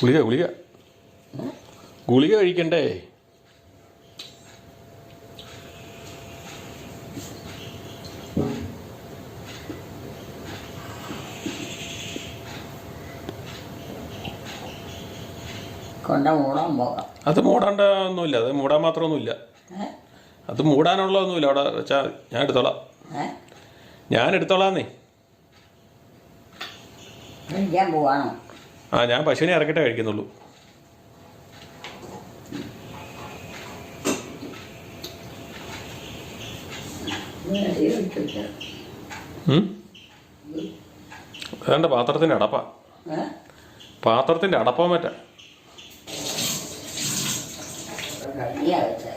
ഗുളിക ഗുളിക ഗുളിക കഴിക്കണ്ടേ? കൊണ്ട് മൂടാൻ പോകാം. അത് മൂടാണ്ട ഒന്നുമില്ല, അത് മൂടാൻ മാത്രമൊന്നുമില്ല. അത് മൂടാനുള്ളതൊന്നുമില്ല. അവിടെ വെച്ചാൽ ഞാൻ എടുത്തോളാം. ഞാൻ എടുത്തോളാന്നേ. കഴിക്കാൻ പോവാണോ? ആ, ഞാൻ പശുവിനെ ഇറക്കിയിട്ടേ കഴിക്കുന്നുള്ളൂ. വേണ്ട, പാത്രത്തിൻ്റെ അടപ്പാ. പാത്രത്തിൻ്റെ അടപ്പാൻ പറ്റാ. കഞ്ഞിയാ വെച്ചത്.